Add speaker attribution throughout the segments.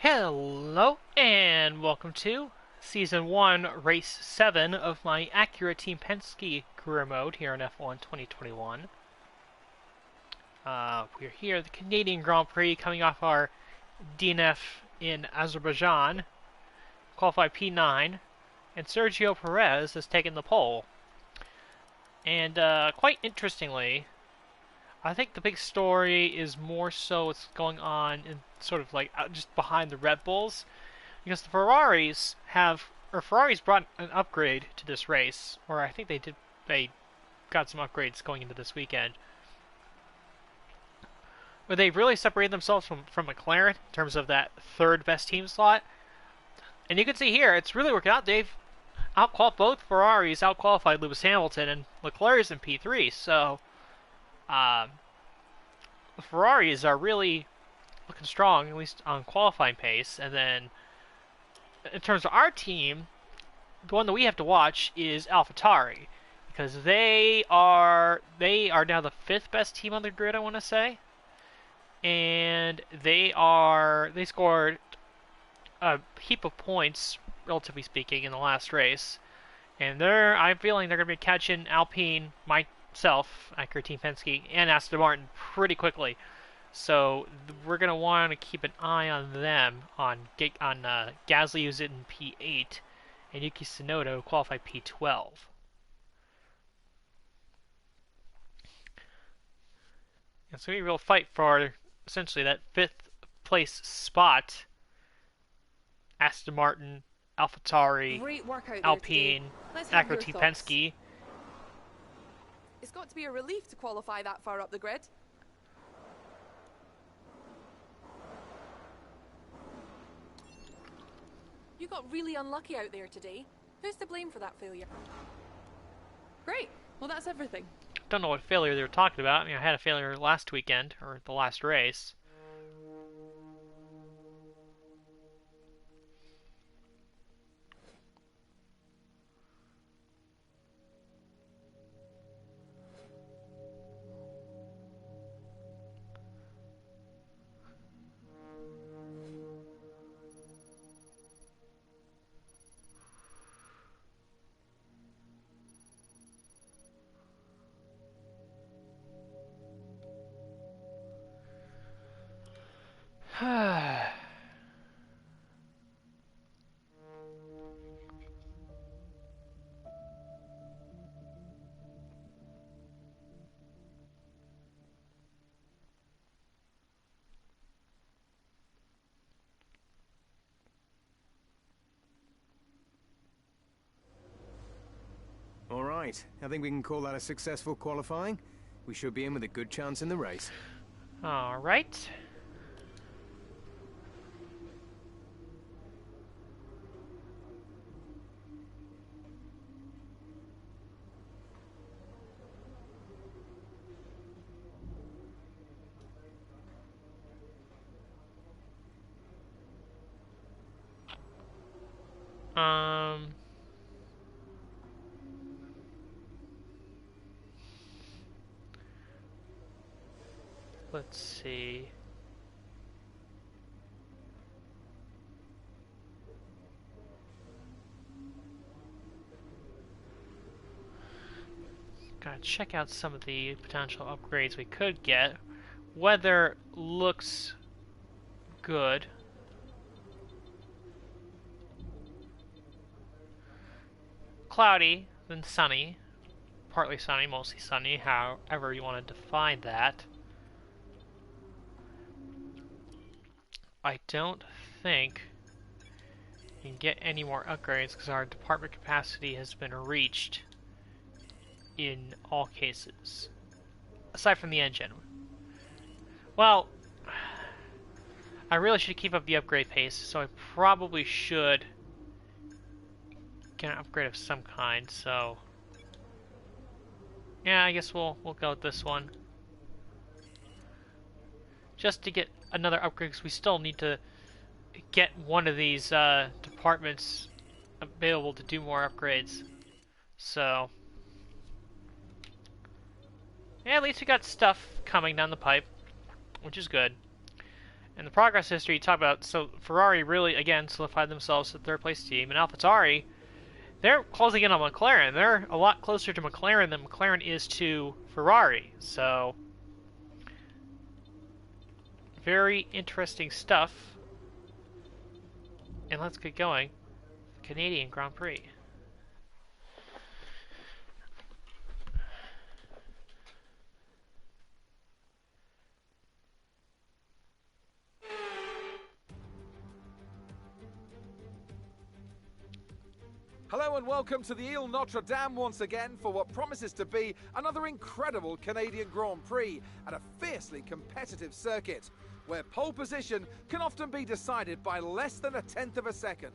Speaker 1: Hello, and welcome to Season 1, Race 7 of my Acura Team Penske career mode here in F1 2021. We're here at the Canadian Grand Prix coming off our DNF in Azerbaijan, qualified P9, and Sergio Perez has taken the pole. And quite interestingly, I think the big story is more so what's going on in sort of like just behind the Red Bulls, because the Ferraris brought an upgrade to this race, or I think they got some upgrades going into this weekend. But they've really separated themselves from McLaren in terms of that third best team slot. And you can see here, it's really working out. They've both Ferraris outqualified Lewis Hamilton, and Leclerc's in P3, so the Ferraris are really looking strong, at least on qualifying pace. And then, in terms of our team, the one that we have to watch is AlphaTauri, because they are now the fifth best team on the grid, I want to say, and they scored a heap of points, relatively speaking, in the last race, and I'm feeling they're going to be catching Alpine, myself, Acura Team Penske, and Aston Martin pretty quickly. So we're going to want to keep an eye on them, on Gasly, who's in P8, and Yuki Tsunoda, who qualified P12. And so we will fight for essentially that fifth place spot. Aston Martin, AlphaTauri, Alpine, Acura Team Penske.
Speaker 2: It's got to be a relief to qualify that far up the grid. You got really unlucky out there today. Who's to blame for that failure? Great. Well, that's everything.
Speaker 1: Don't know what failure they were talking about. I mean, I had a failure last weekend, or the last race.
Speaker 3: All right, I think we can call that a successful qualifying. We should be in with a good chance in the race.
Speaker 1: All right. Let's see. Gotta check out some of the potential upgrades we could get. Weather looks good. Cloudy, then sunny. Partly sunny, mostly sunny, however you want to define that. I don't think you can get any more upgrades because our department capacity has been reached in all cases, aside from the engine. Well, I really should keep up the upgrade pace, so I probably should get an upgrade of some kind. So yeah, I guess we'll go with this one, just to get another upgrade, because we still need to get one of these departments available to do more upgrades. So yeah, at least we got stuff coming down the pipe, which is good. In the progress history, you talk about, so Ferrari really, again, solidified themselves as the third place team, and AlphaTauri, they're closing in on McLaren. They're a lot closer to McLaren than McLaren is to Ferrari. So, very interesting stuff. And let's get going. Canadian Grand Prix.
Speaker 4: Hello and welcome to the Ile Notre Dame once again for what promises to be another incredible Canadian Grand Prix at a fiercely competitive circuit, where pole position can often be decided by less than a tenth of a second.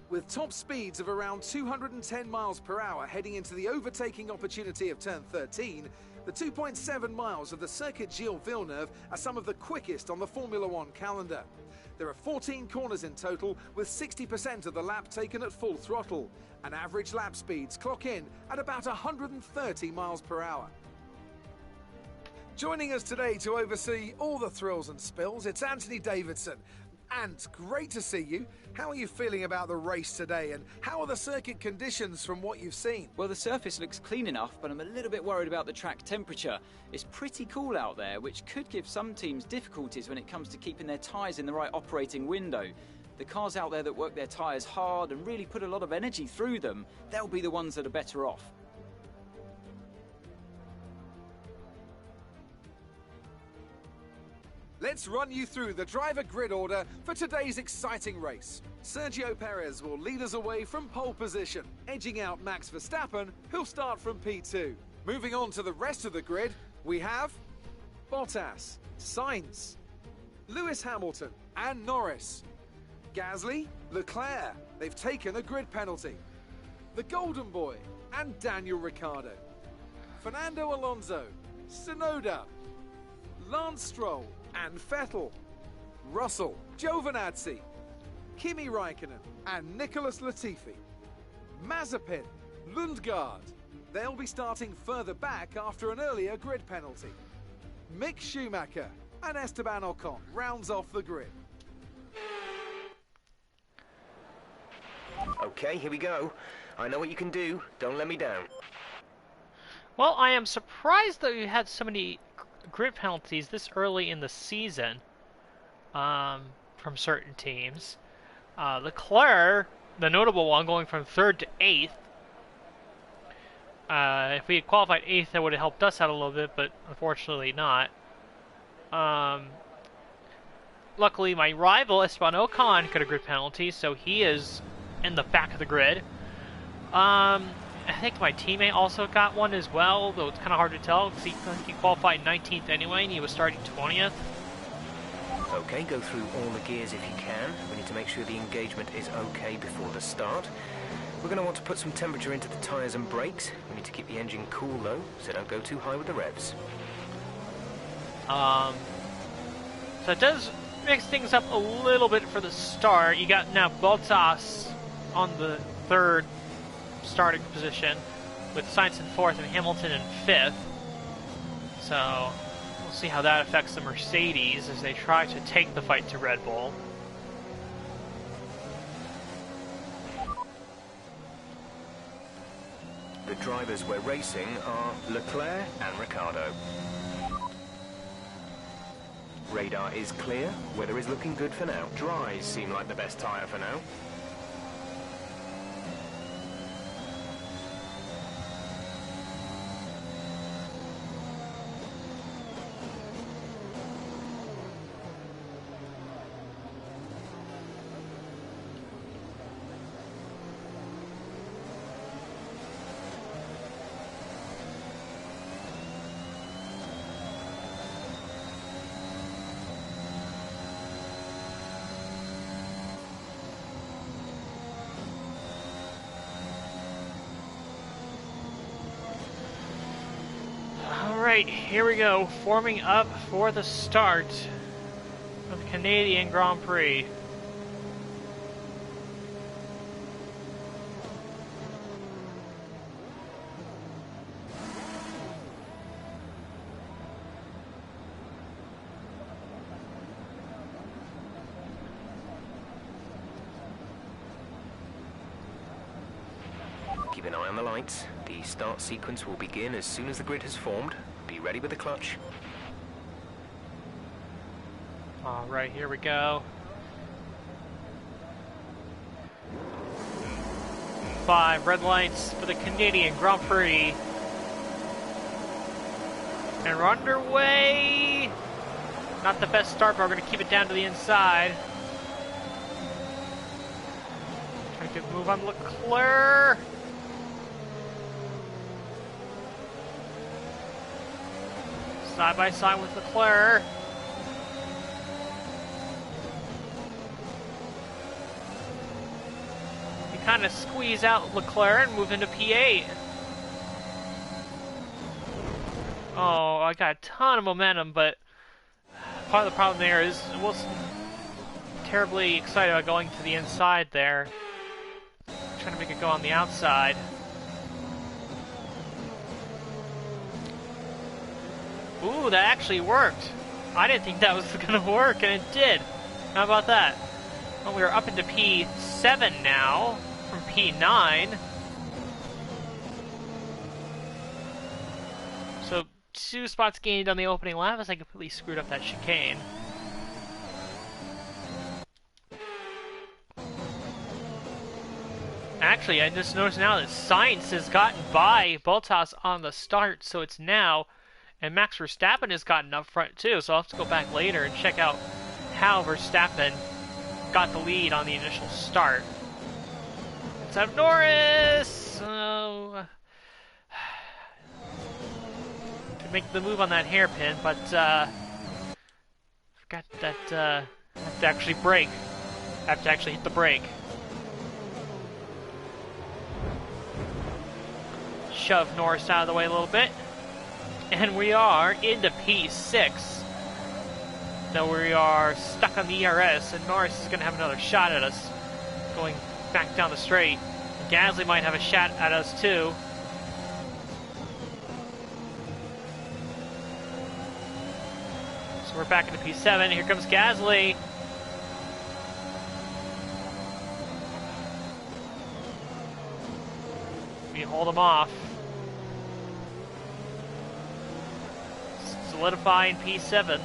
Speaker 4: With top speeds of around 210 miles per hour heading into the overtaking opportunity of turn 13, the 2.7 miles of the Circuit Gilles Villeneuve are some of the quickest on the Formula One calendar. There are 14 corners in total, with 60% of the lap taken at full throttle, and average lap speeds clock in at about 130 miles per hour. Joining us today to oversee all the thrills and spills, it's Anthony Davidson. And great to see you. How are you feeling about the race today, and how are the circuit conditions from what you've seen?
Speaker 5: Well, the surface looks clean enough, but I'm a little bit worried about the track temperature. It's pretty cool out there, which could give some teams difficulties when it comes to keeping their tyres in the right operating window. The cars out there that work their tyres hard and really put a lot of energy through them, they'll be the ones that are better off.
Speaker 4: Let's run you through the driver grid order for today's exciting race. Sergio Perez will lead us away from pole position, edging out Max Verstappen, who'll start from P2. Moving on to the rest of the grid, we have Bottas, Sainz, Lewis Hamilton and Norris. Gasly, Leclerc, they've taken a grid penalty. The Golden Boy and Daniel Ricciardo. Fernando Alonso, Tsunoda, Lance Stroll and Vettel, Russell, Giovinazzi, Kimi Raikkonen and Nicholas Latifi, Mazepin, Lundgaard. They'll be starting further back after an earlier grid penalty. Mick Schumacher and Esteban Ocon rounds off the grid.
Speaker 3: Okay, here we go. I know what you can do. Don't let me down.
Speaker 1: Well, I am surprised that we had so many grid penalties this early in the season from certain teams. Leclerc, the notable one, going from 3rd to 8th. If we had qualified 8th, that would have helped us out a little bit, but unfortunately not. Luckily, my rival, Esteban Ocon, got a grid penalty, so he is in the back of the grid. I think my teammate also got one as well, though it's kind of hard to tell because he qualified 19th anyway, and he was starting 20th.
Speaker 3: Okay, go through all the gears if you can. We need to make sure the engagement is okay before the start. We're going to want to put some temperature into the tyres and brakes. We need to keep the engine cool though, so don't go too high with the revs.
Speaker 1: So it does mix things up a little bit for the start. You got now Bottas on the 3rd starting position, with Sainz in 4th and Hamilton in 5th. So we'll see how that affects the Mercedes as they try to take the fight to Red Bull.
Speaker 3: The drivers we're racing are Leclerc and Ricciardo. Radar is clear, weather is looking good for now. Dries seem like the best tyre for now.
Speaker 1: Alright, here we go, forming up for the start of the Canadian Grand Prix.
Speaker 3: Keep an eye on the lights. The start sequence will begin as soon as the grid has formed. Be ready with the clutch.
Speaker 1: Alright, here we go. 5 red lights for the Canadian Grand Prix. And we're underway! Not the best start, but we're going to keep it down to the inside. Trying to move on Leclerc. Side by side with Leclerc. You kind of squeeze out Leclerc and move into P8. Oh, I got a ton of momentum, but part of the problem there is I wasn't terribly excited about going to the inside there. Trying to make it go on the outside. Ooh, that actually worked. I didn't think that was going to work, and it did. How about that? Well, we're up into P7 now, from P9. So, 2 spots gained on the opening lap as I completely screwed up that chicane. Actually, I just noticed now that Sainz has gotten by Bottas on the start, so it's now, and Max Verstappen has gotten up front too, so I'll have to go back later and check out how Verstappen got the lead on the initial start. Let's have Norris! To make the move on that hairpin, but forgot that I have to actually brake. I have to actually hit the brake. Shove Norris out of the way a little bit. And we are into P6. Now we are stuck on the ERS, and Norris is going to have another shot at us going back down the straight. Gasly might have a shot at us too. So we're back into P7. Here comes Gasly. We hold him off. Solidify in P7.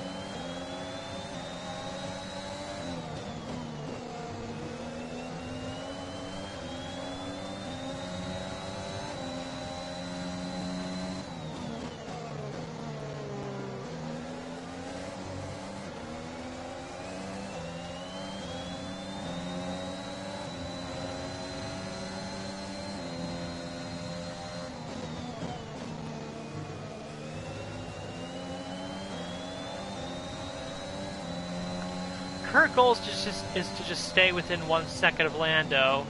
Speaker 1: Current goal is to just stay within 1 second of Lando.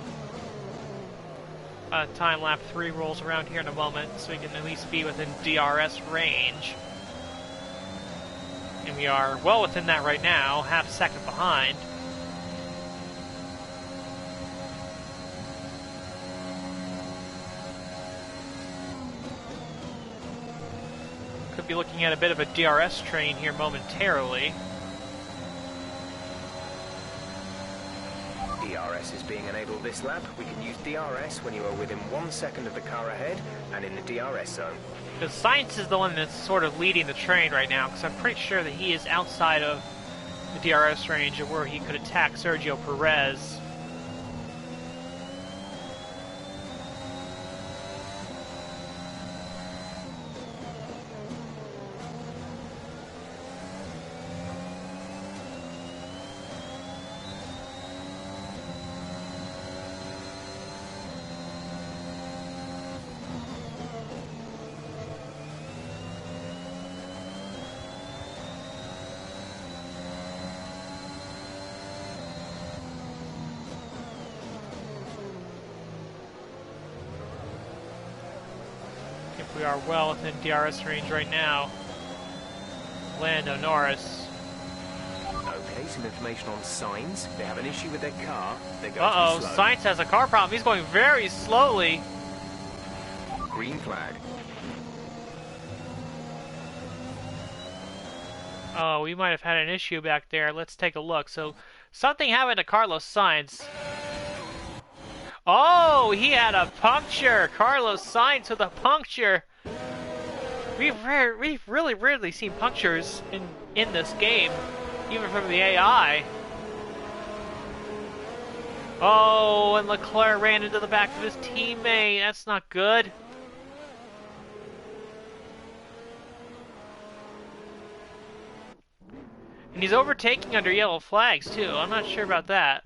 Speaker 1: Time lap 3 rolls around here in a moment, so we can at least be within DRS range. And we are well within that right now, half a second behind. Could be looking at a bit of a DRS train here momentarily.
Speaker 3: DRS is being enabled this lap. We can use DRS when you are within 1 second of the car ahead and in the DRS zone.
Speaker 1: Because Sainz is the one that's sort of leading the train right now, because I'm pretty sure that he is outside of the DRS range of where he could attack Sergio Perez. We are well within DRS range right now. Lando Norris.
Speaker 3: Okay, some information on Sainz. They have an issue with their car. They're going
Speaker 1: Uh-oh,
Speaker 3: too slow.
Speaker 1: Sainz has a car problem. He's going very slowly.
Speaker 3: Green flag.
Speaker 1: Oh, we might have had an issue back there. Let's take a look. So, something happened to Carlos Sainz. Oh, he had a puncture. Carlos Sainz with a puncture. We've really rarely seen punctures in this game, even from the AI. Oh, and Leclerc ran into the back of his teammate. That's not good. And he's overtaking under yellow flags, too. I'm not sure about that.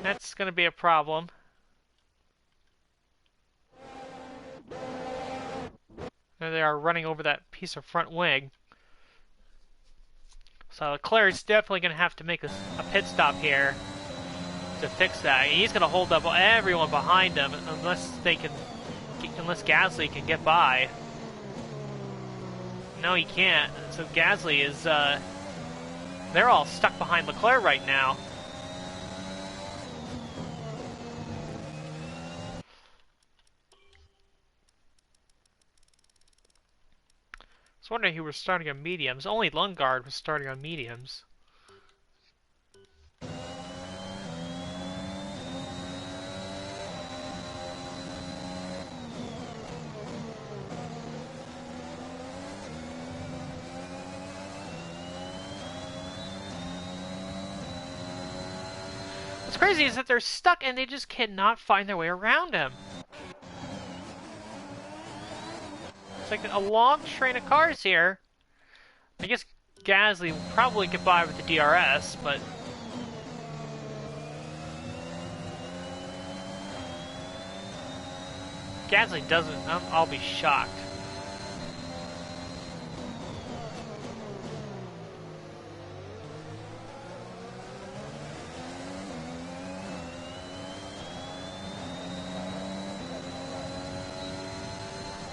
Speaker 1: That's going to be a problem. There they are running over that piece of front wing. So Leclerc's definitely going to have to make a pit stop here to fix that. He's going to hold up everyone behind him unless Gasly can get by. No, he can't. So Gasly is, they're all stuck behind Leclerc right now. I was wondering who was starting on mediums. Only Lundgaard was starting on mediums. What's crazy is that they're stuck and they just cannot find their way around him. It's like a long train of cars here. I guess Gasly will probably get by with the DRS, but Gasly doesn't. I'll be shocked.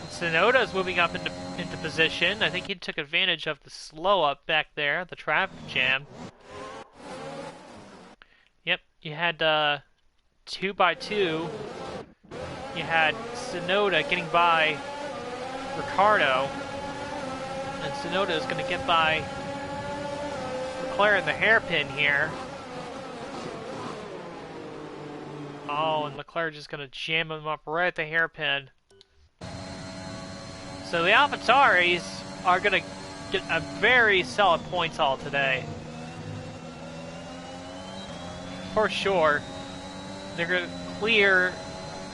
Speaker 1: Tsunoda is moving up into position. I think he took advantage of the slow up back there, the traffic jam. Yep, you had 2x2. You had Tsunoda getting by Ricciardo, and Tsunoda is going to get by Leclerc in the hairpin here. Oh, and Leclerc just going to jam him up right at the hairpin. So the AlphaTauris are going to get a very solid points haul today. For sure. They're going to clear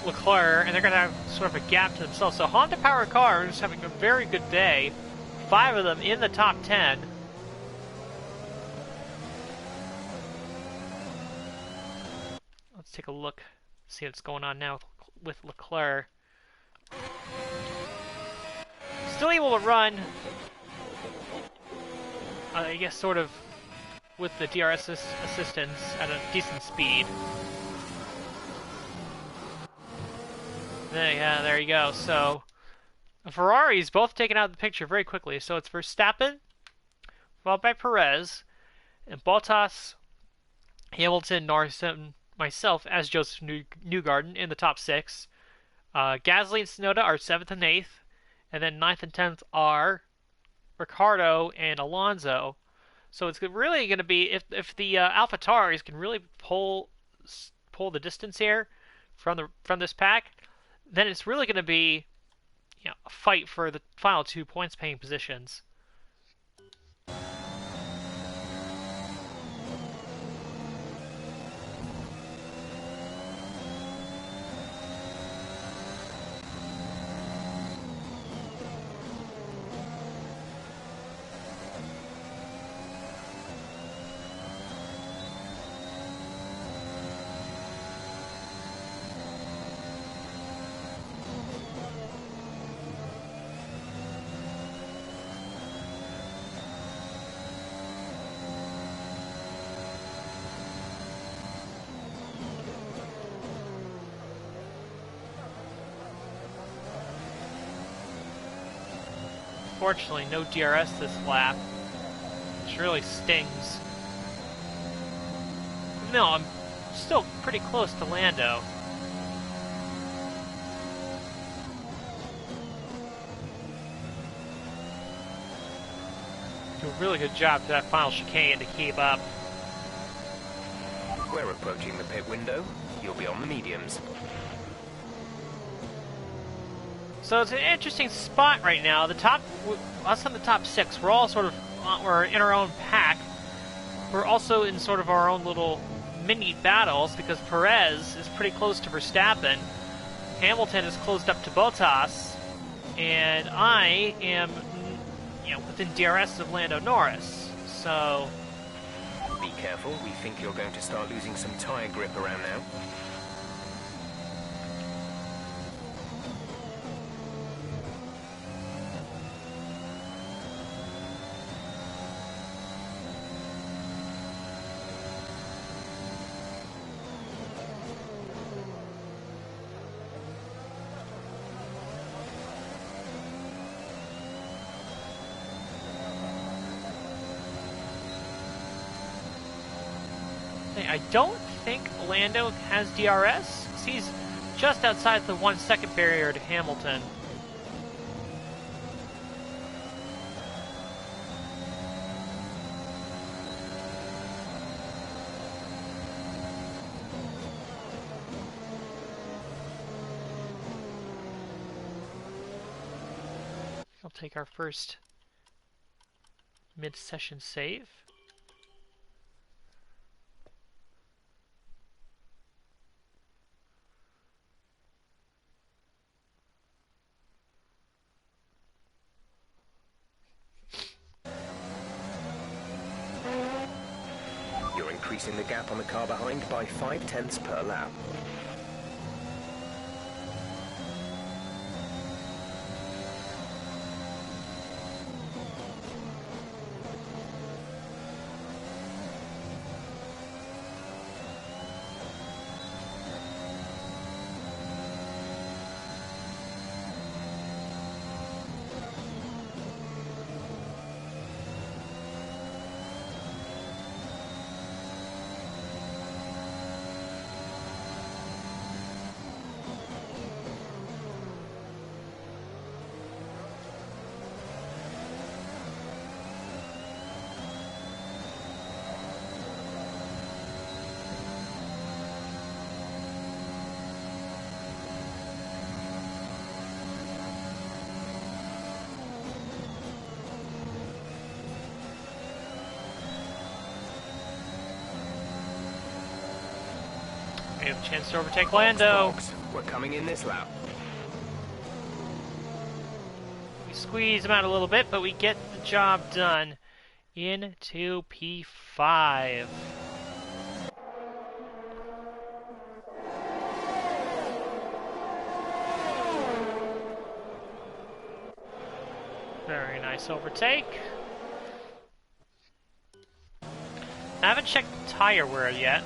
Speaker 1: Leclerc, and they're going to have sort of a gap to themselves. So Honda Power Cars having a very good day. 5 of them in the top 10. Let's take a look, see what's going on now with Leclerc. Still able to run, I guess, sort of with the DRS assistance at a decent speed. Yeah, there you go. So, the Ferraris both taken out of the picture very quickly. So it's Verstappen, followed by Perez, and Bottas, Hamilton, Norris, and myself as Joseph Newgarden in the top 6. Gasly and Tsunoda are 7th and 8th. And then 9th and 10th are Ricciardo and Alonso. So it's really going to be, if the AlphaTauris can really pull the distance here from this pack, then it's really going to be, a fight for the final 2 points paying positions. Unfortunately, no DRS this lap, which really stings. No, I'm still pretty close to Lando. Do a really good job to that final chicane to keep up.
Speaker 3: We're approaching the pit window. You'll be on the mediums.
Speaker 1: So it's an interesting spot right now. The top, us on the top 6, we're all sort of, we're in our own pack. We're also in sort of our own little mini battles because Perez is pretty close to Verstappen. Hamilton is closed up to Bottas, and I am, within DRS of Lando Norris. So
Speaker 3: be careful. We think you're going to start losing some tire grip around now.
Speaker 1: I don't think Lando has DRS. He's just outside the 1 second barrier to Hamilton. I'll take our first mid-session save.
Speaker 3: Increasing the gap on the car behind by 0.5 per lap. We have a chance to overtake Lando. We're coming in this lap.
Speaker 1: We squeeze him out a little bit, but we get the job done into P5. Very nice overtake. I haven't checked the tire wear yet.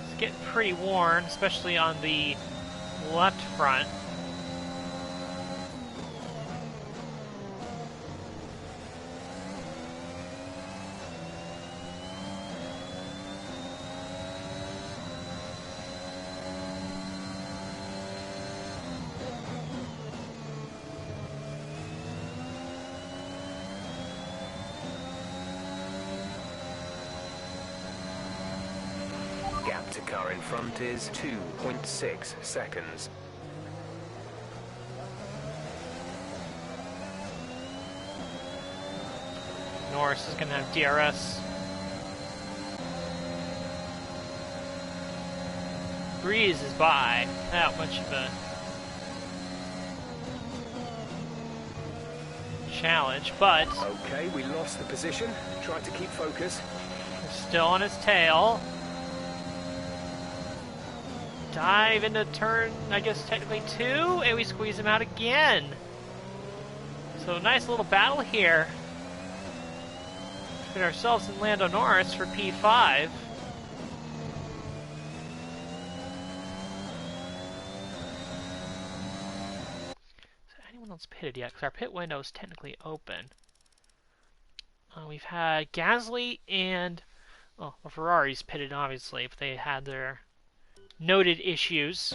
Speaker 1: It's getting pretty worn, especially on the left front.
Speaker 3: Gap to car in front is 2.6 seconds.
Speaker 1: Norris is going to have DRS. Breeze is by. Not much of a challenge, but
Speaker 3: Okay, we lost the position. Try to keep focus.
Speaker 1: we're still on his tail. Dive into turn, I guess technically 2, and we squeeze him out again. So nice little battle here between ourselves and Lando Norris for P5. Is anyone else pitted yet? Because our pit window is technically open. We've had Gasly and the Ferraris pitted, obviously, but they had their noted issues.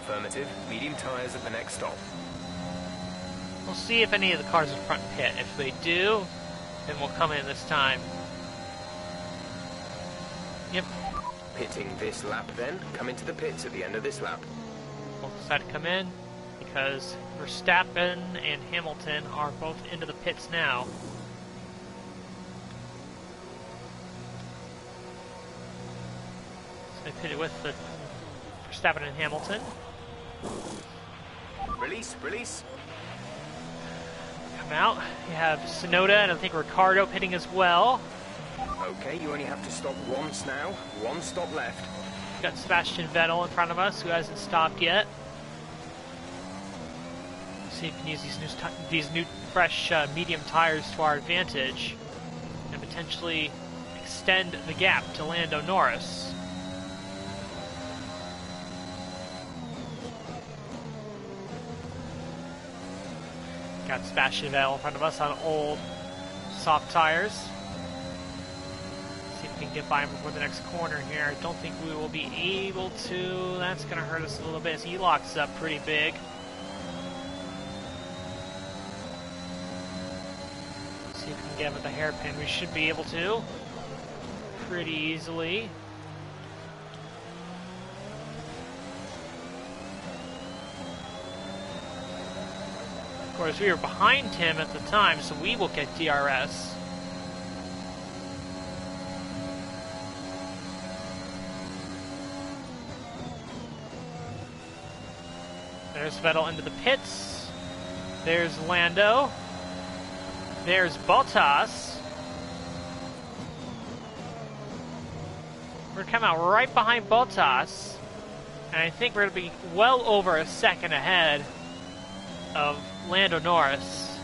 Speaker 3: Affirmative. Medium tyres at the next stop.
Speaker 1: We'll see if any of the cars in front pit. If they do, then we'll come in this time. Yep.
Speaker 3: Pitting this lap then. Come into the pits at the end of this lap.
Speaker 1: We'll decide to come in because Verstappen and Hamilton are both into the pits now. So they pitted with the Verstappen and Hamilton.
Speaker 3: Release, release.
Speaker 1: Come out. You have Tsunoda and I think Ricciardo pitting as well.
Speaker 3: Okay, you only have to stop once now. One stop left.
Speaker 1: We've got Sebastian Vettel in front of us, who hasn't stopped yet. See if we can use these new fresh medium tires to our advantage and potentially extend the gap to Lando Norris. Got Sebastian Vettel in front of us on old soft tires. See if we can get by him before the next corner here. I don't think we will be able to. That's going to hurt us a little bit as he locks up pretty big. See if we can get him with the hairpin. We should be able to pretty easily. Of course, we were behind him at the time, so we will get DRS. There's Vettel into the pits. There's Lando. There's Bottas. We're coming out right behind Bottas. And I think we're going to be well over a second ahead of Lando Norris.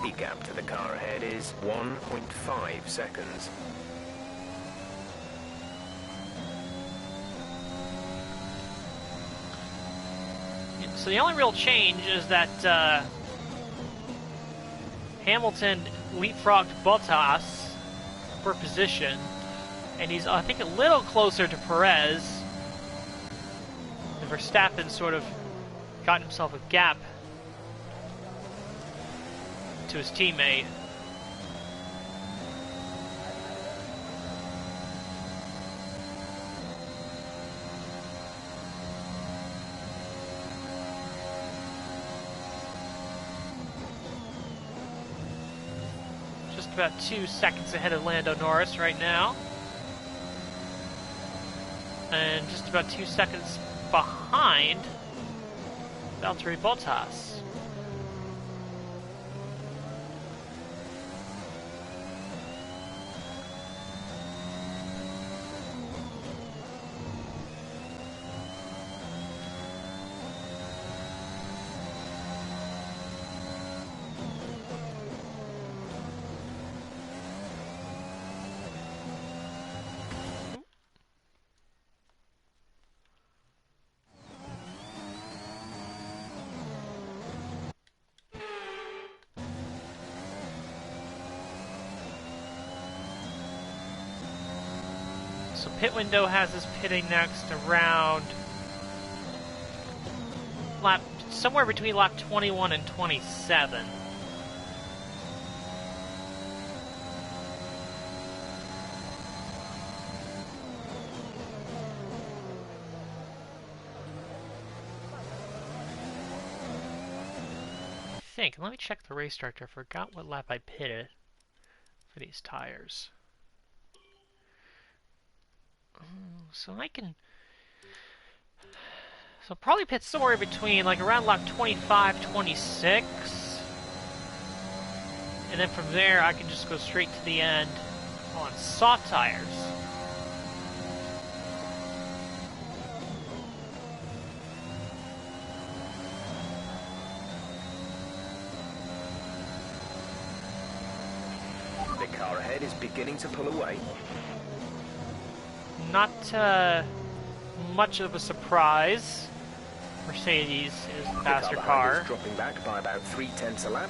Speaker 3: The gap to the car ahead is 1.5 seconds.
Speaker 1: So the only real change is that Hamilton leapfrogged Bottas for position, and he's, I think, a little closer to Perez. And Verstappen sort of got himself a gap to his teammate. Just about 2 seconds ahead of Lando Norris right now. And just about 2 seconds behind Valtteri Bottas. So pit window has us pitting next around lap, somewhere between lap 21 and 27. I think. Let me check the race director. I forgot what lap I pitted for these tires. So I can... So probably pit somewhere between, like, around lap 25, 26. And then from there, I can just go straight to the end on soft tires.
Speaker 3: The car ahead is beginning to pull away.
Speaker 1: Not much of a surprise. Mercedes is the faster
Speaker 3: car
Speaker 1: car.
Speaker 3: is dropping back by about 0.3 a lap.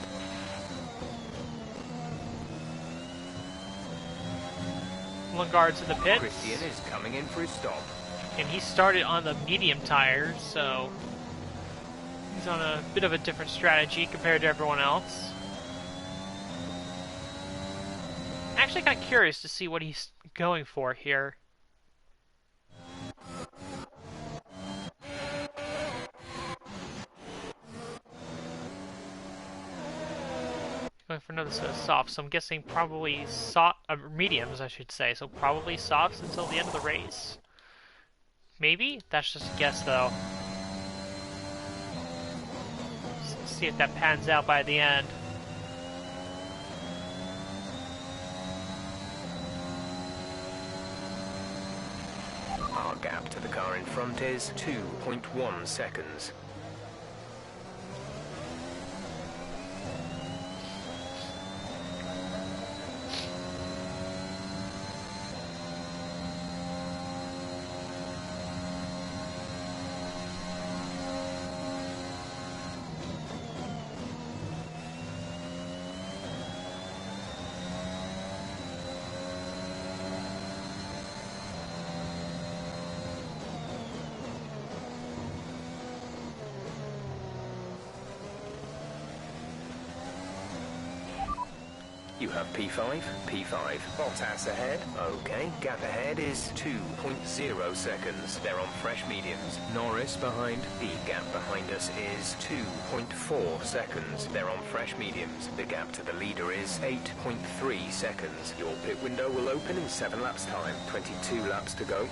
Speaker 1: Lundgaard's in the pits.
Speaker 3: Christian is coming in for his stop.
Speaker 1: And he started on the medium tires, so he's on a bit of a different strategy compared to everyone else. Actually kind of curious to see what he's going for here. Going for another set of softs, so I'm guessing probably mediums, I should say, so probably softs until the end of the race. Maybe? That's just a guess, though. Let's see if that pans out by the end.
Speaker 3: Our gap to the car in front is 2.1 seconds. You have P5, P5. Bottas ahead. Okay, gap ahead is 2.0 seconds. They're on fresh mediums. Norris behind. The gap behind us is 2.4 seconds. They're on fresh mediums. The gap to the leader is 8.3 seconds. Your pit window will open in 7 laps time. 22 laps to go.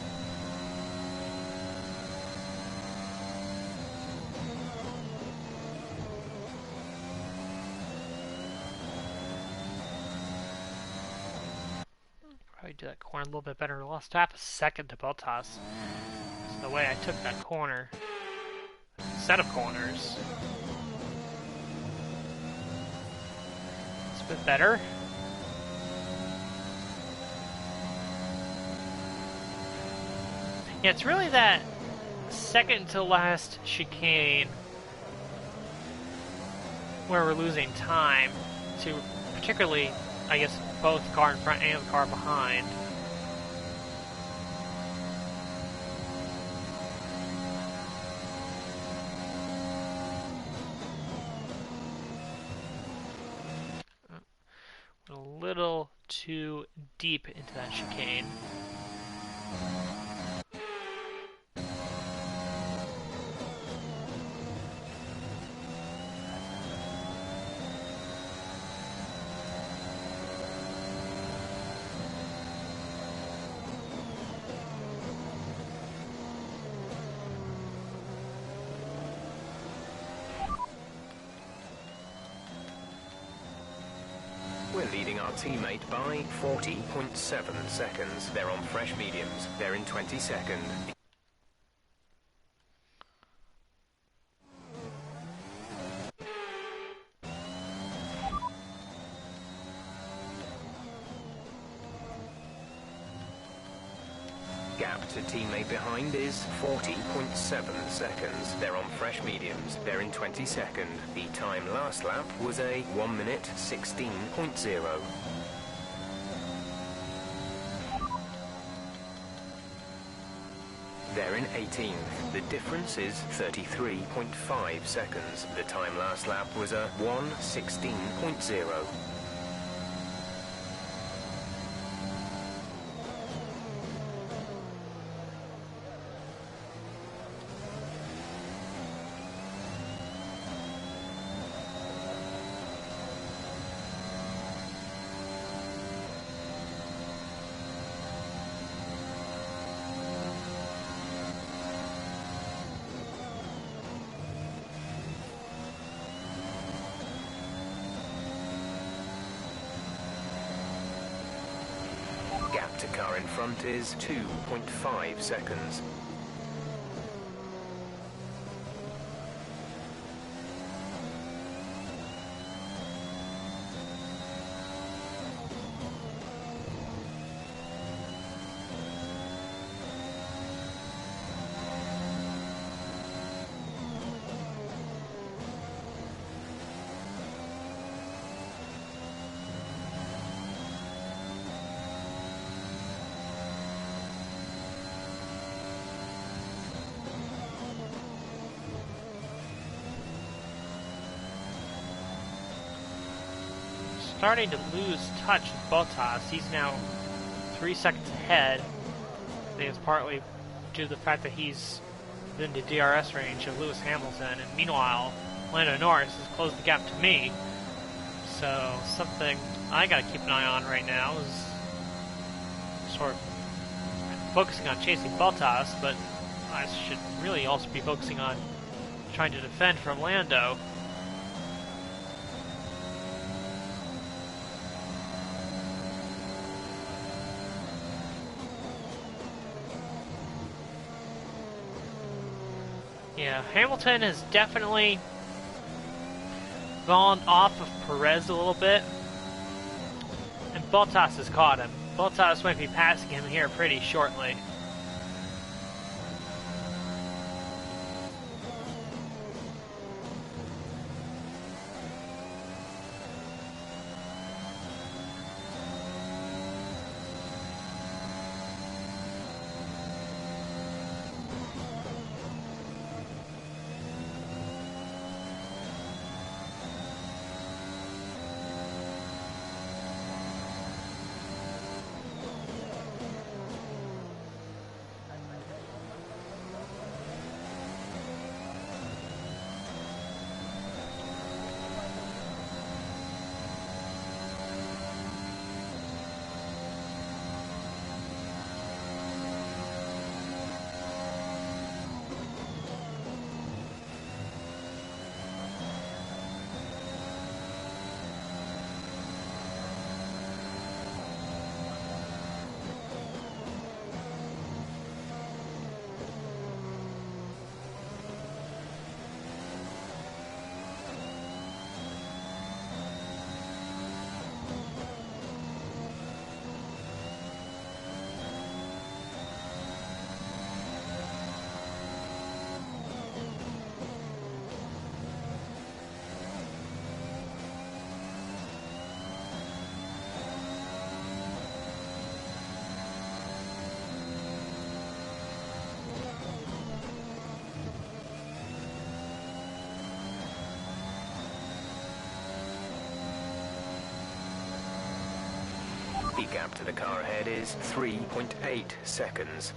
Speaker 1: Probably do that corner a little bit better. Lost half a second to Bottas. It's the way I took that corner. Set of corners. It's a bit better. Yeah, it's really that second to last chicane where we're losing time to particularly, I guess, both the car in front and the car behind. A little too deep into that chicane.
Speaker 3: We're leading our teammate by 40.7 seconds. They're on fresh mediums. They're in 22nd. Gap to teammate behind is 40.7 seconds. They're on fresh mediums. They're in 22nd. The time last lap was a 1 minute 16.0. They're in 18th. The difference is 33.5 seconds. The time last lap was a 1:16.0. Gap to car in front is 2.5 seconds.
Speaker 1: starting to lose touch with Bottas. He's now 3 seconds ahead. I think it's partly due to the fact that he's in the DRS range of Lewis Hamilton, and meanwhile, Lando Norris has closed the gap to me. So something I gotta keep an eye on right now is sort of focusing on chasing Bottas, but I should really also be focusing on trying to defend from Lando. Yeah, Hamilton has definitely gone off of Perez a little bit, and Bottas has caught him. Bottas might be passing him here pretty shortly.
Speaker 3: The gap to the car ahead is 3.8 seconds.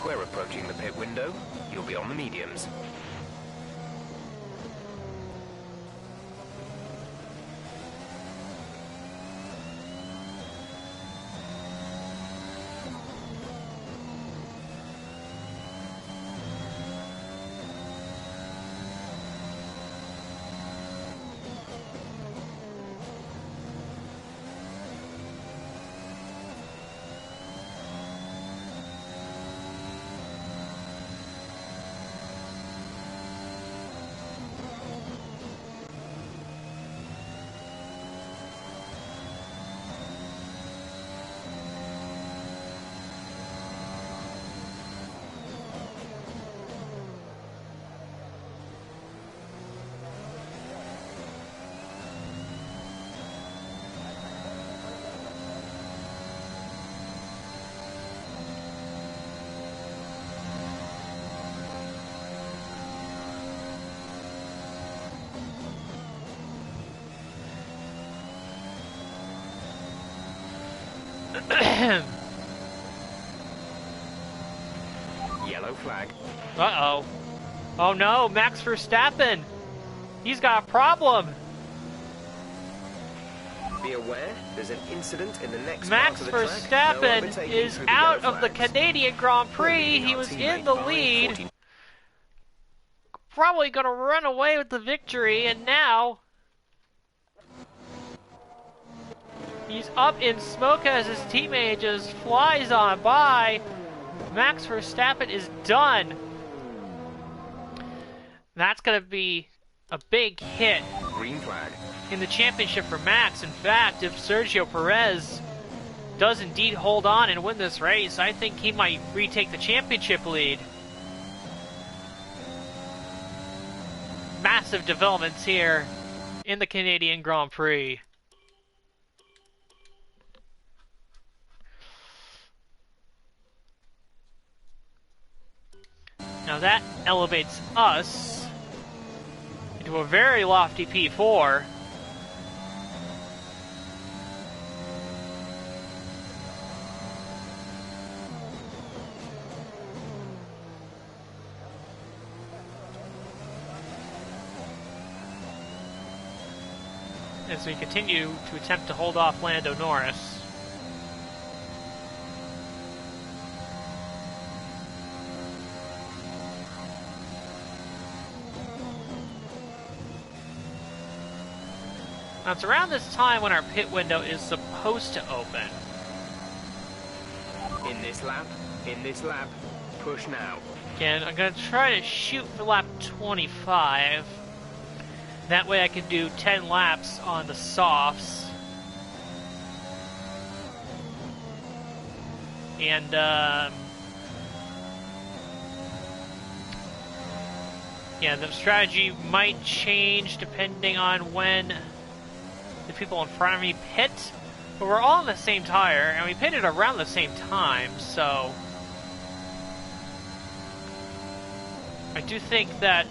Speaker 3: We're approaching the pit window. You'll be on the mediums. Yellow flag.
Speaker 1: Uh-oh. Oh no, Max Verstappen! He's got a problem!
Speaker 3: Be aware, there's an incident in the next
Speaker 1: Max
Speaker 3: part of the track. No
Speaker 1: Verstappen
Speaker 3: overtaking
Speaker 1: is
Speaker 3: through the
Speaker 1: out
Speaker 3: yellow
Speaker 1: of the
Speaker 3: flags.
Speaker 1: Canadian Grand Prix.
Speaker 3: Leading
Speaker 1: He
Speaker 3: our
Speaker 1: was in
Speaker 3: teammate
Speaker 1: the
Speaker 3: by
Speaker 1: lead.
Speaker 3: 14.
Speaker 1: Probably gonna run away with the victory, and now he's up in smoke as his teammate just flies on by. Max Verstappen is done. That's gonna be a big hit
Speaker 3: Green flag.
Speaker 1: in the championship for Max. In fact, if Sergio Perez does indeed hold on and win this race, I think he might retake the championship lead. Massive developments here in the Canadian Grand Prix. Now that elevates us into a very lofty P4. As we continue to attempt to hold off Lando Norris. Now it's around this time when our pit window is supposed to open.
Speaker 3: In this lap, push now.
Speaker 1: Again, I'm going to try to shoot for lap 25. That way I can do 10 laps on the softs. And, yeah, the strategy might change depending on when the people in front of me pit. But we're all on the same tire, and we pitted around the same time, so I do think that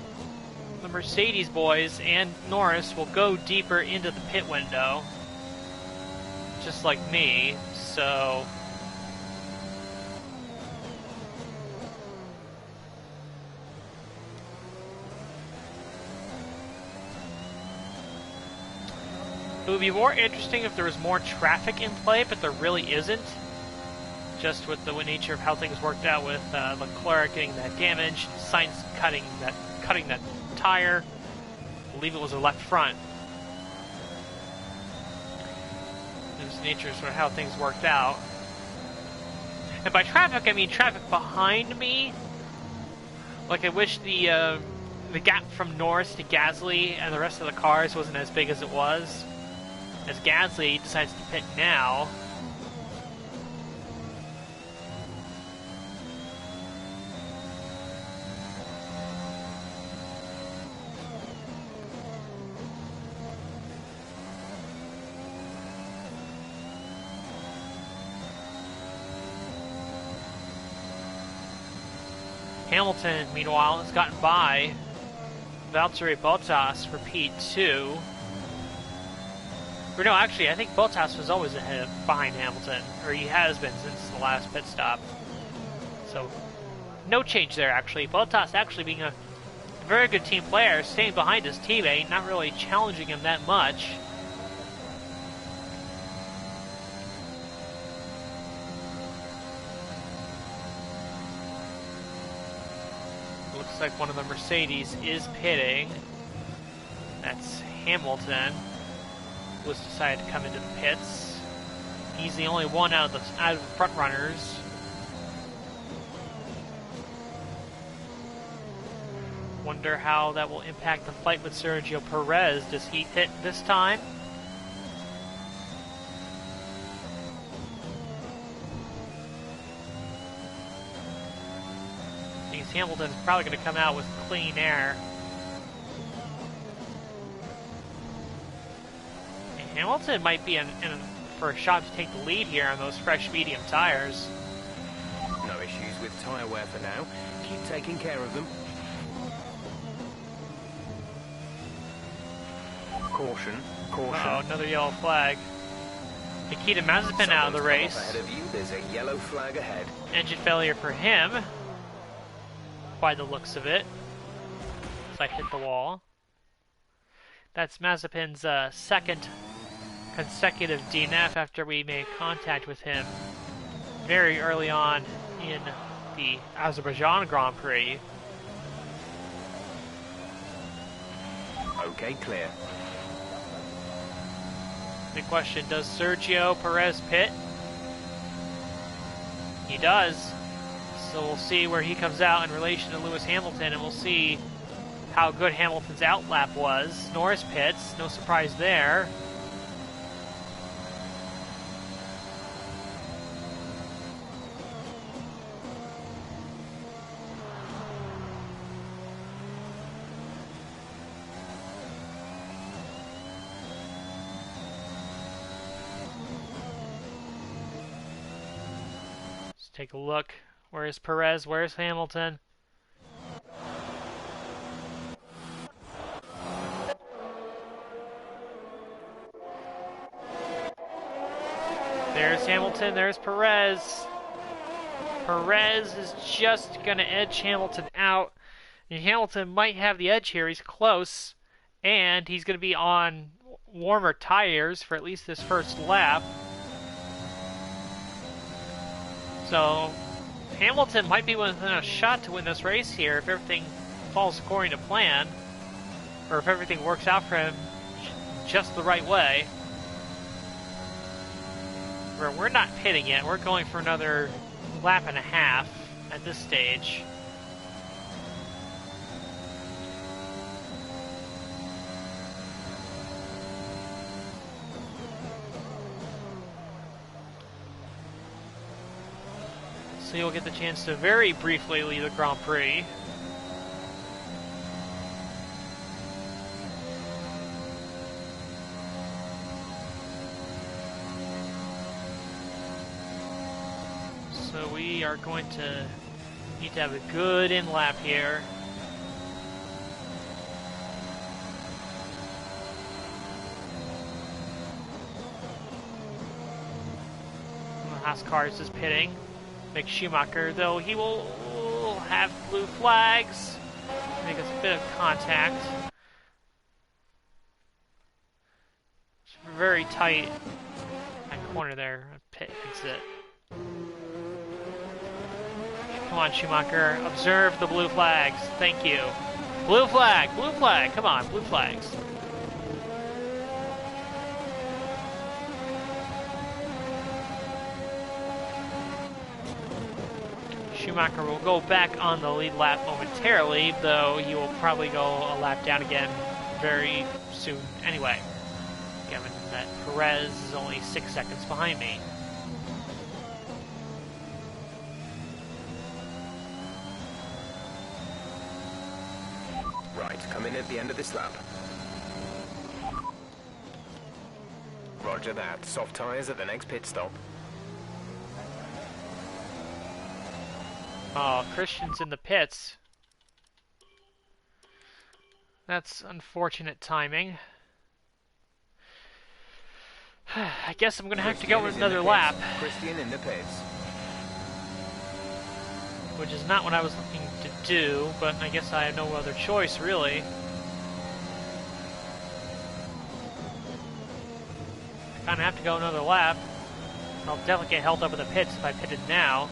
Speaker 1: the Mercedes boys and Norris will go deeper into the pit window, just like me, so it would be more interesting if there was more traffic in play, but there really isn't. Just with the nature of how things worked out with Leclerc getting that damage, Sainz cutting that tire. I believe it was a left front. It was the nature of sort of how things worked out. And by traffic, I mean traffic behind me. Like, I wish the gap from Norris to Gasly and the rest of the cars wasn't as big as it was. As Gasly decides to pit now. Hamilton, meanwhile, has gotten by Valtteri Bottas for P2. Or no, actually, I think Bottas was always behind Hamilton, or he has been since the last pit stop. So, no change there, actually. Bottas actually being a very good team player, staying behind his teammate, not really challenging him that much. Looks like one of the Mercedes is pitting. That's Hamilton, who has decided to come into the pits. He's the only one out of the front runners. Wonder how that will impact the fight with Sergio Perez. Does he pit this time? Hamilton's probably going to come out with clean air. And Hamilton might be for a shot to take the lead here on those fresh medium tires.
Speaker 3: No issues with tyre wear for now. Keep taking care of them. Caution, caution.
Speaker 1: Uh-oh, another yellow flag. Nikita Mazepin out of the race.
Speaker 3: Ahead of you, there's a yellow flag ahead.
Speaker 1: Engine failure for him, by the looks of it. As I hit the wall. That's Mazepin's second consecutive DNF after we made contact with him very early on in the Azerbaijan Grand Prix.
Speaker 3: Okay, clear.
Speaker 1: Big question, does Sergio Perez pit? He does. So we'll see where he comes out in relation to Lewis Hamilton, and we'll see how good Hamilton's outlap was. Norris pits, no surprise there. take a look. Where's Perez? Where's Hamilton? There's Hamilton, there's Perez. Perez is just going to edge Hamilton out. And Hamilton might have the edge here. He's close. And he's going to be on warmer tires for at least this first lap. So Hamilton might be within a shot to win this race here if everything falls according to plan. Or if everything works out for him just the right way. We're not pitting yet. We're going for another lap and a half at this stage. So you'll get the chance to very briefly lead the Grand Prix. So we are going to need to have a good in-lap here. Haas Cars is pitting. Mick Schumacher, though, he will have blue flags. Make a bit of contact. It's very tight. That corner there, pit exit. Come on, Schumacher. Observe the blue flags. Thank you. Blue flag! Blue flag! Come on, blue flags. Schumacher will go back on the lead lap momentarily, though he will probably go a lap down again very soon anyway, given that Perez is only 6 seconds behind me.
Speaker 3: Right, come in at the end of this lap. Roger that. Soft tyres at the next pit stop.
Speaker 1: Oh, Christian's in the pits. That's unfortunate timing. I guess I'm going to have to go another lap.
Speaker 3: Christian in the pits.
Speaker 1: Which is not what I was looking to do, but I guess I have no other choice, really. I kind of have to go another lap. I'll definitely get held up in the pits if I pitted now.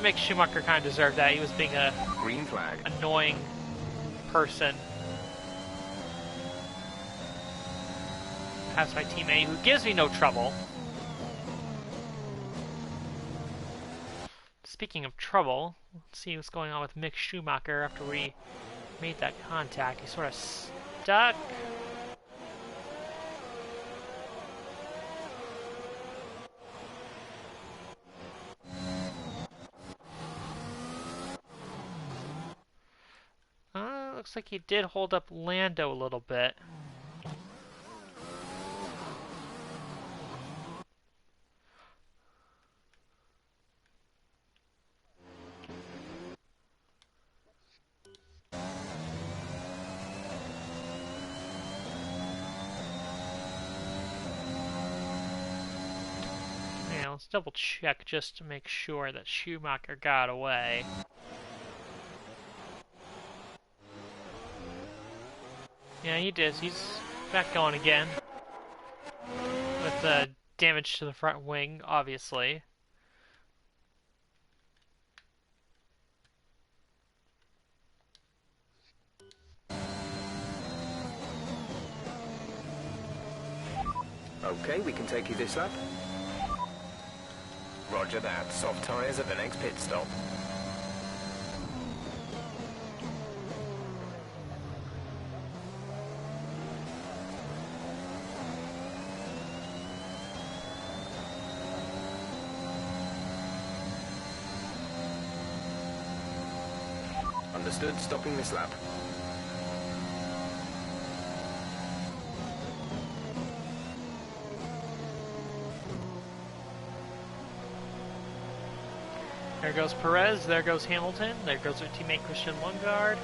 Speaker 1: Mick Schumacher kind of deserved that. He was being a
Speaker 3: green flag,
Speaker 1: annoying person. That's my teammate who gives me no trouble. Speaking of trouble, let's see what's going on with Mick Schumacher after we made that contact. He's sort of stuck. Looks like he did hold up Lando a little bit. Yeah, let's double check just to make sure that Schumacher got away. Yeah, he did. He's back going again. With damage to the front wing, obviously.
Speaker 3: Okay, we can take you this lap. Roger that. Soft tyres at the next pit stop. Understood, stopping this lap.
Speaker 1: There goes Perez, there goes Hamilton, there goes their teammate Christian Lundgaard.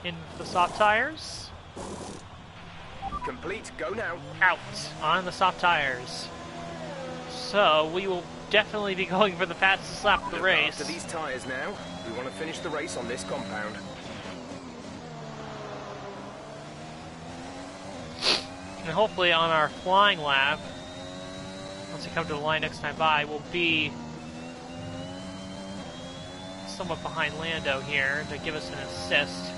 Speaker 1: In the soft tires.
Speaker 3: Complete, go now.
Speaker 1: Out on the soft tires. So we will definitely be going for the fastest lap of the race.
Speaker 3: After these tires now, we want to finish the race on this compound.
Speaker 1: And hopefully on our flying lap, once we come to the line next time by, we'll be somewhat behind Lando here to give us an assist.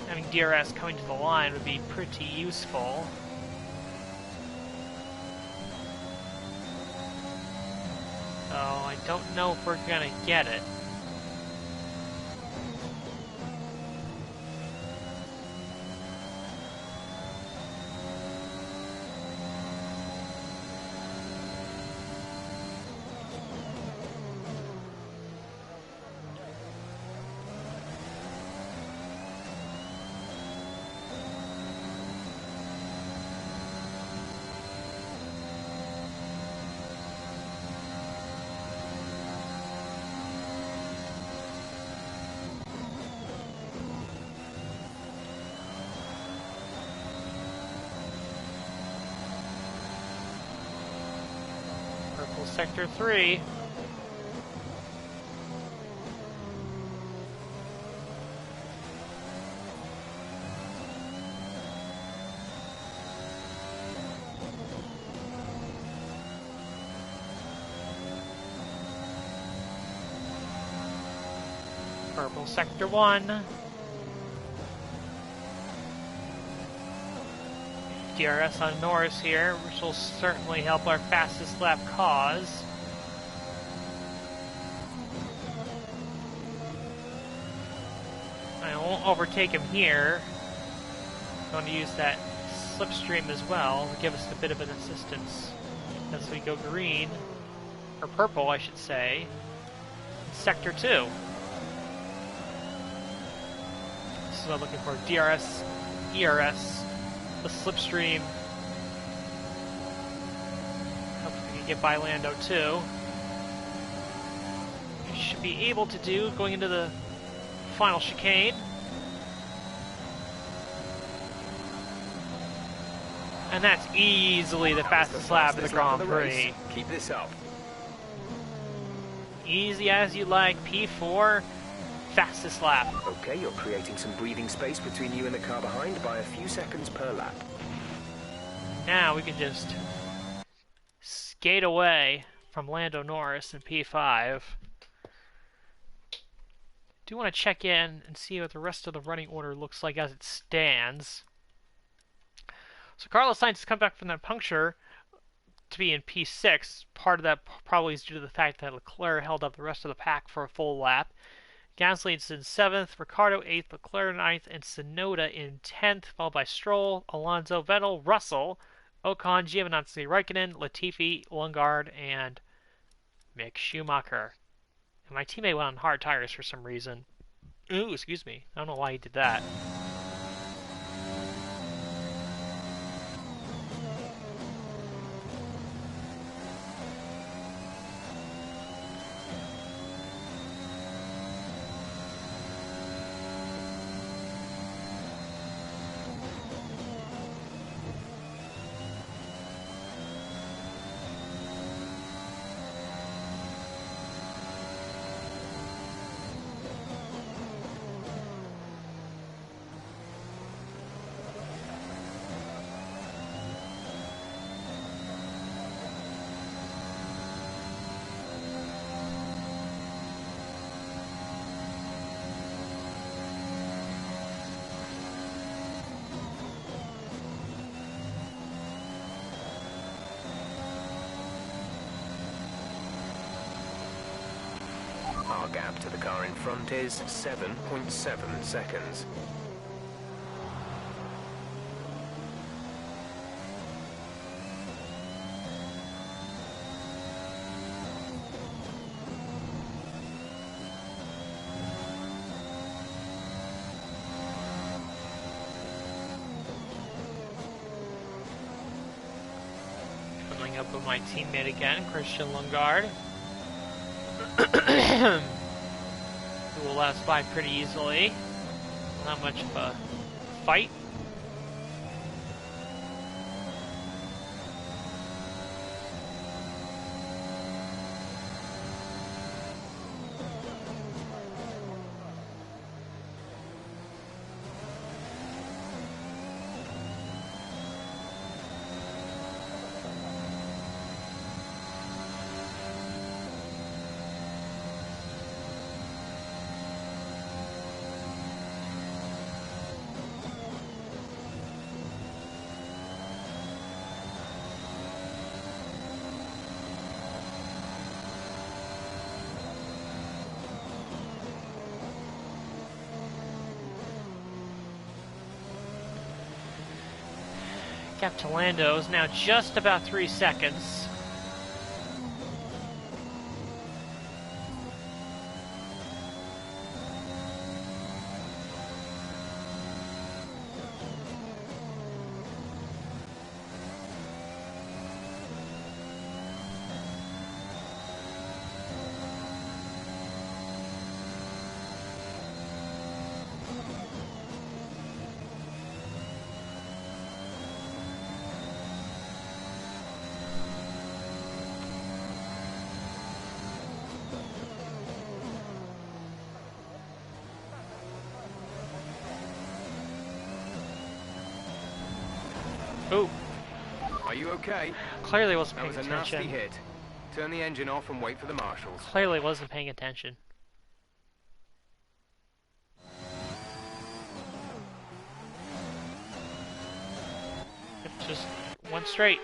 Speaker 1: Having DRS coming to the line would be pretty useful. So I don't know if we're gonna get it. Purple sector 3. Purple sector 1. DRS on Norris here, which will certainly help our fastest lap cause. I won't overtake him here. I'm going to use that slipstream as well to give us a bit of an assistance as we go green, or purple I should say, in sector 2. So I'm looking for DRS, ERS, the slipstream. Hopefully we can get by Lando too. We should be able to do going into the final chicane. And that's easily the fastest lap of the Grand Prix.
Speaker 3: Keep this up.
Speaker 1: Easy as you like, P4, fastest lap.
Speaker 3: Okay, you're creating some breathing space between you and the car behind by a few seconds per lap.
Speaker 1: Now we can just skate away from Lando Norris in P5. Do want to check in and see what the rest of the running order looks like as it stands. So Carlos Sainz has come back from that puncture to be in P6. Part of that probably is due to the fact that Leclerc held up the rest of the pack for a full lap. Gasly's in 7th, Ricciardo 8th, Leclerc 9th, and Tsunoda in 10th, followed by Stroll, Alonso, Vettel, Russell, Ocon, Giovinazzi, Raikkonen, Latifi, Lundgaard, and Mick Schumacher. And my teammate went on hard tires for some reason. Ooh, excuse me. I don't know why he did that.
Speaker 3: Our gap to the car in front is 7.7 seconds.
Speaker 1: catching up with my teammate again, Christian Lundgaard. Who will let us by pretty easily. Not much of a fight. Gap to Lando is now just about 3 seconds. Ooh,
Speaker 3: Are you okay?
Speaker 1: clearly wasn't
Speaker 3: That
Speaker 1: paying
Speaker 3: was a nasty
Speaker 1: attention.
Speaker 3: hit. Turn the engine off and wait for the marshals.
Speaker 1: Clearly wasn't paying attention. It just went straight.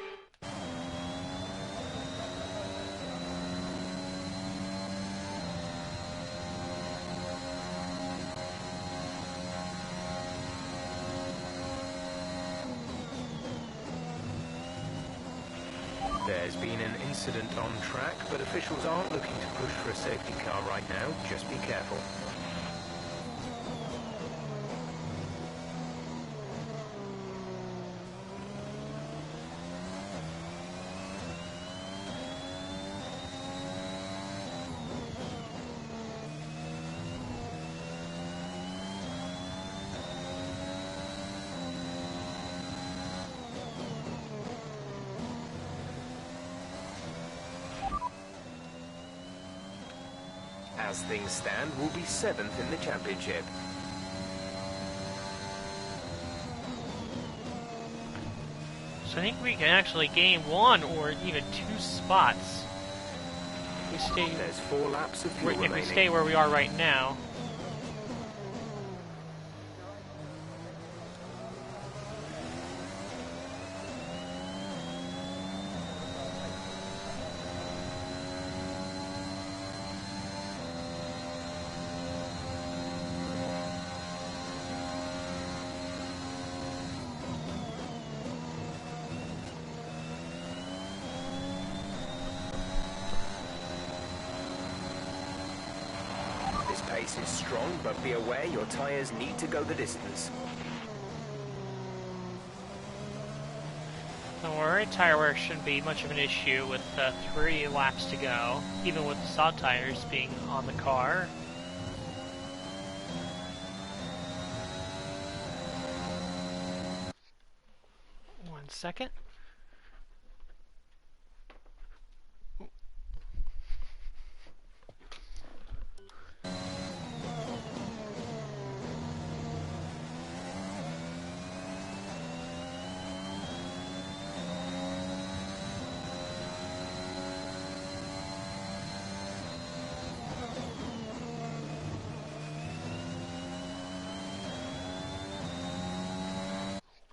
Speaker 3: There's been an incident on track, but officials aren't looking to push for a safety car right now. Just be careful. As things stand, we'll be 7th in the championship.
Speaker 1: So I think we can actually gain 1 or even 2 spots. If we stay,
Speaker 3: There's 4 laps of fuel
Speaker 1: if we
Speaker 3: remaining.
Speaker 1: stay where we are right now.
Speaker 3: This pace is strong, but be aware your tyres need to go the distance.
Speaker 1: Don't worry, tire wear shouldn't be much of an issue with 3 laps to go, even with the sod tires being on the car. One second.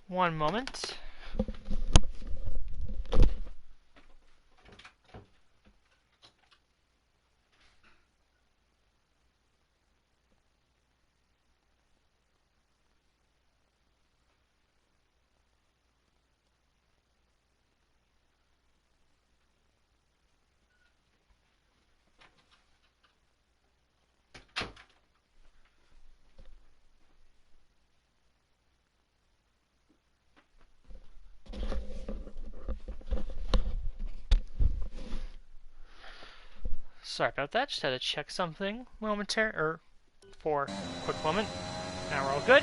Speaker 1: One moment. Sorry about that, just had to check something for a quick moment. Now we're all good.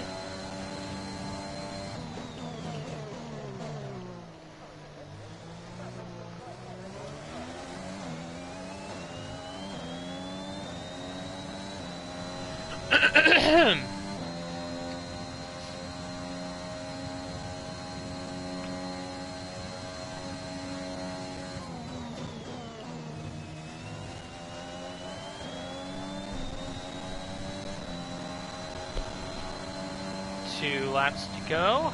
Speaker 1: Two laps to go.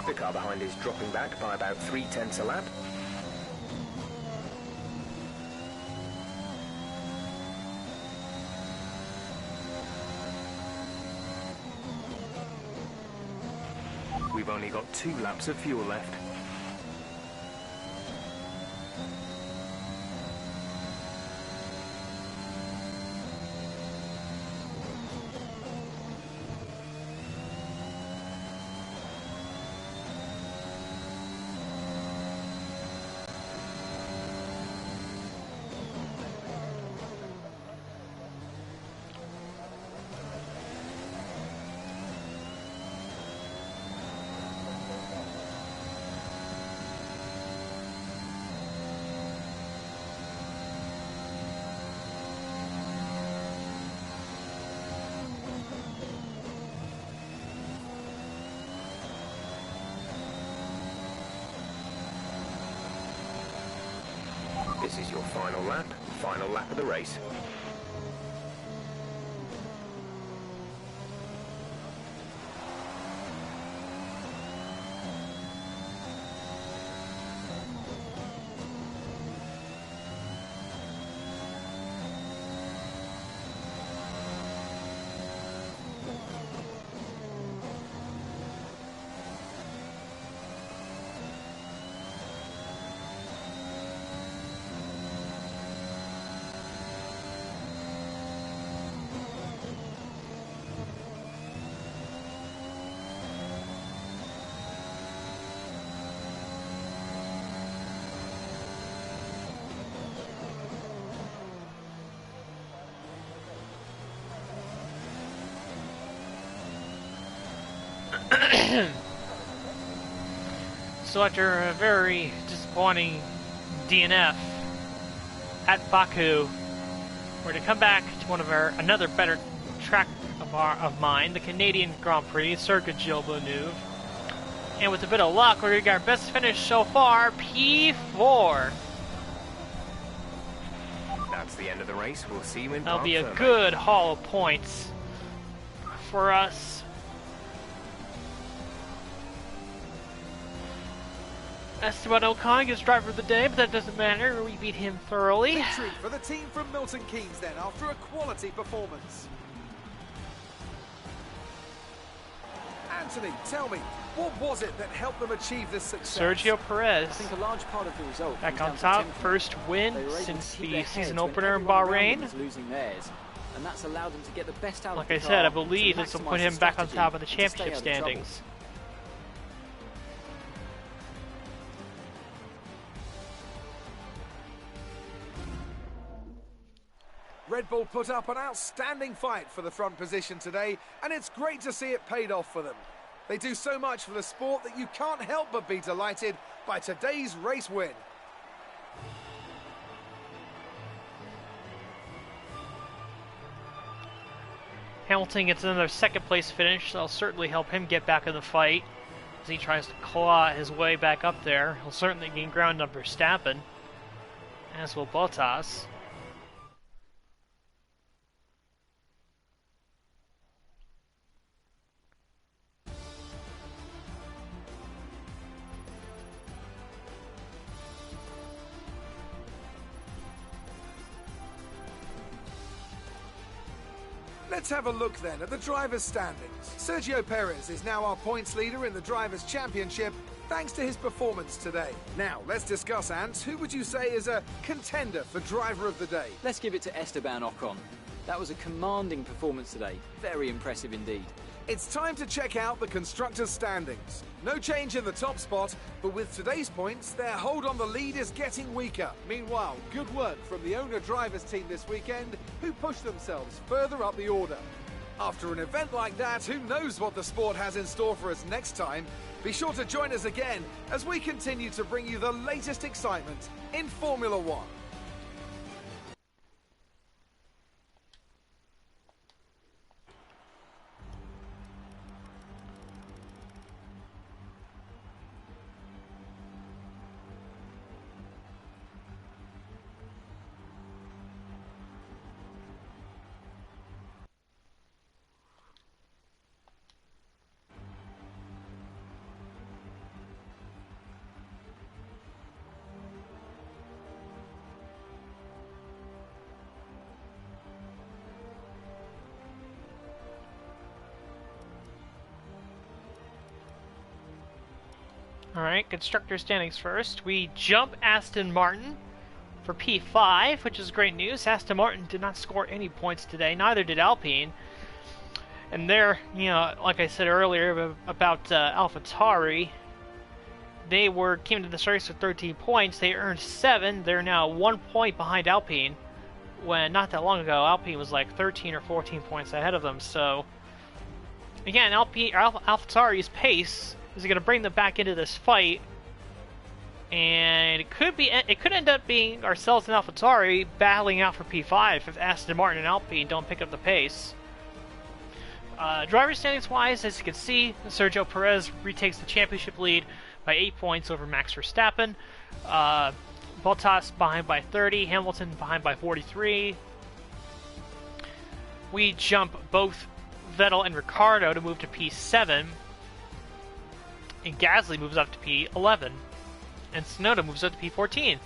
Speaker 3: The car behind is dropping back by about 0.3 a lap. We've only got 2 laps of fuel left. This is your final lap of the race.
Speaker 1: So after a very disappointing DNF at Baku, we're to come back to another better track of mine, the Canadian Grand Prix, Circuit Gilles Villeneuve. And with a bit of luck, we're going to get our best finish so far, P4.
Speaker 3: That's the end of the race. We'll see you in
Speaker 1: That'll be a
Speaker 3: Parc
Speaker 1: good haul of points for us. Esteban Ocon gets driver of the day, but that doesn't matter. We beat him thoroughly.
Speaker 4: Victory for the team from Milton Keynes then, after a quality performance. Anthony, tell me, what was it that helped them achieve this success?
Speaker 1: Sergio Perez,
Speaker 5: I think a large part of the result
Speaker 1: back
Speaker 5: comes
Speaker 1: on
Speaker 5: down to
Speaker 1: top,
Speaker 5: tempo.
Speaker 1: first win
Speaker 5: They were able
Speaker 1: since
Speaker 5: to keep
Speaker 1: the
Speaker 5: their
Speaker 1: season
Speaker 5: heads when
Speaker 1: opener in
Speaker 5: everyone around them
Speaker 1: Bahrain.
Speaker 5: was losing theirs, and that's allowed them to get the best out of
Speaker 1: Like
Speaker 5: the
Speaker 1: I
Speaker 5: car
Speaker 1: said, I
Speaker 5: to
Speaker 1: believe this will
Speaker 5: maximise
Speaker 1: put him
Speaker 5: the
Speaker 1: back on
Speaker 5: strategy
Speaker 1: top of the
Speaker 5: and to stay
Speaker 1: championship
Speaker 5: out of trouble.
Speaker 1: standings.
Speaker 4: Red Bull put up an outstanding fight for the front position today, and it's great to see it paid off for them. They do so much for the sport that you can't help but be delighted by today's race win.
Speaker 1: Hamilton gets another second place finish, so that'll certainly help him get back in the fight as he tries to claw his way back up there. He'll certainly gain ground on Verstappen, as will Bottas.
Speaker 4: Let's have a look then at the drivers' standings. Sergio Perez is now our points leader in the Drivers' Championship thanks to his performance today. Now, let's discuss, Ants. Who would you say is a contender for Driver of the Day?
Speaker 5: Let's give it to Esteban Ocon. That was a commanding performance today. Very impressive indeed.
Speaker 4: It's time to check out the constructors' standings. No change in the top spot, but with today's points, their hold on the lead is getting weaker. Meanwhile, good work from the owner-drivers team this weekend, who pushed themselves further up the order. After an event like that, who knows what the sport has in store for us next time? Be sure to join us again as we continue to bring you the latest excitement in Formula One.
Speaker 1: Alright, constructor standings first. We jump Aston Martin for P5, which is great news. Aston Martin did not score any points today, neither did Alpine. And they're, like I said earlier about AlphaTauri, they came into this race with 13 points. They earned 7. They're now 1 point behind Alpine, when not that long ago, Alpine was like 13 or 14 points ahead of them. So, again, AlphaTauri's pace is going to bring them back into this fight, and it could end up being ourselves and AlphaTauri battling out for P5 if Aston Martin and Alpine don't pick up the pace. Driver standings wise, as you can see, Sergio Perez retakes the championship lead by 8 points over Max Verstappen. Bottas behind by 30, Hamilton behind by 43. We jump both Vettel and Ricciardo to move to P7. And Gasly moves up to P11, and Tsunoda moves up to P14.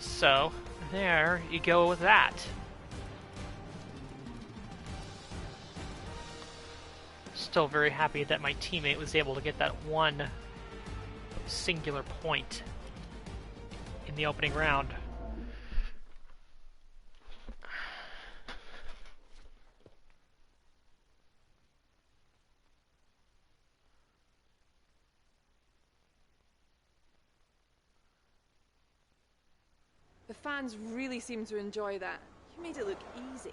Speaker 1: So, there you go with that. Still very happy that my teammate was able to get that one singular point in the opening round.
Speaker 2: The fans really seem to enjoy that. You made it look easy.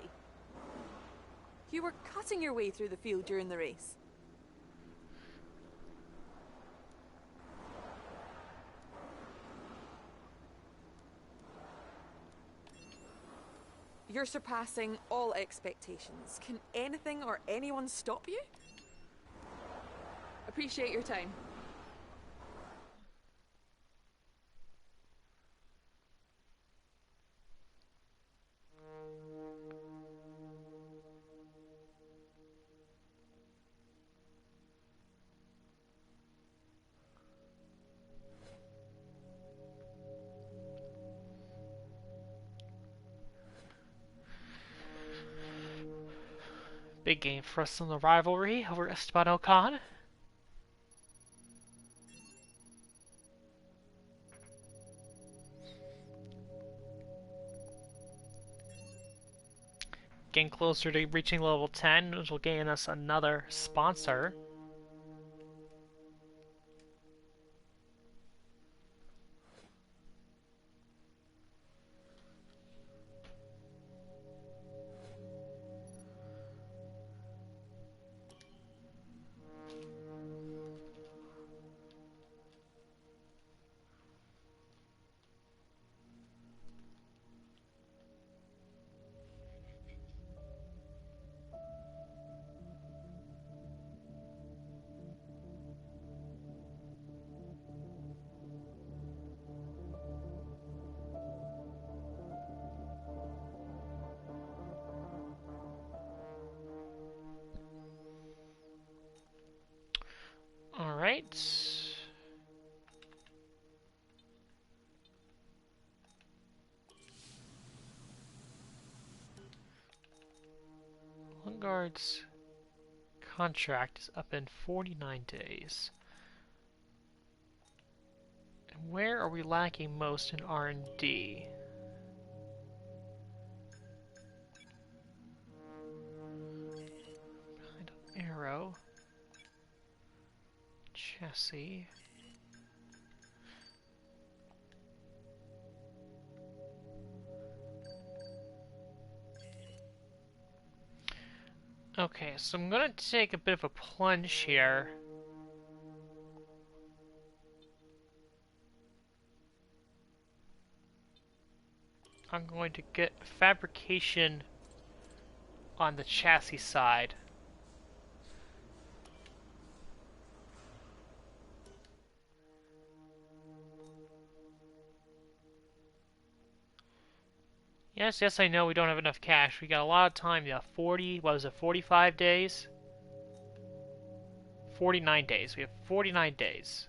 Speaker 2: You were cutting your way through the field during the race. You're surpassing all expectations. Can anything or anyone stop you? Appreciate your time.
Speaker 1: Big game for us in the rivalry over Esteban Ocon. Getting closer to reaching level 10, which will gain us another sponsor. Alright. Lundgaard's contract is up in 49 days. And where are we lacking most in R&D? Behind on aero. Chassis. Okay, so I'm gonna take a bit of a plunge here. I'm going to get fabrication on the chassis side. Yes, I know we don't have enough cash. We got a lot of time. Yeah, 40, what was it, 45 days? 49 days. We have 49 days.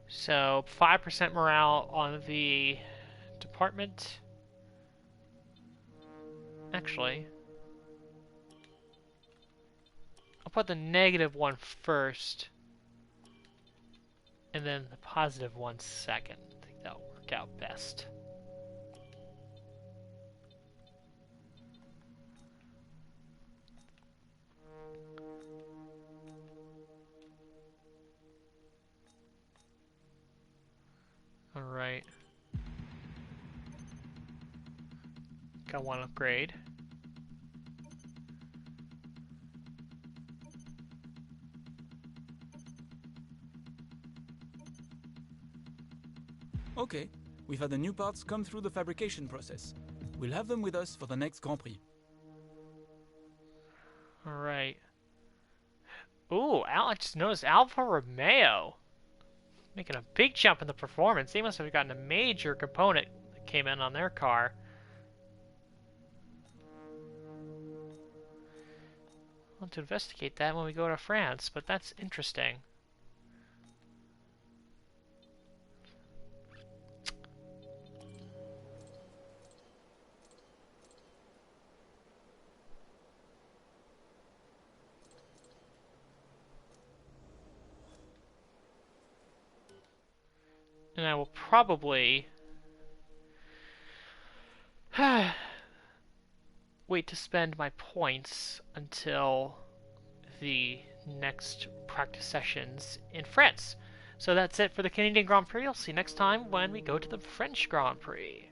Speaker 1: So 5% morale on the department. Actually, I'll put the -1 first, and then the +1 second. I think that'll work out best. Alright. Got one upgrade.
Speaker 6: Okay, we've had the new parts come through the fabrication process. We'll have them with us for the next Grand Prix.
Speaker 1: Alright. Ooh, I just noticed Alfa Romeo making a big jump in the performance. They must have gotten a major component that came in on their car. I'll have to investigate that when we go to France, but that's interesting. And I will probably wait to spend my points until the next practice sessions in France. So that's it for the Canadian Grand Prix. I'll see you next time when we go to the French Grand Prix.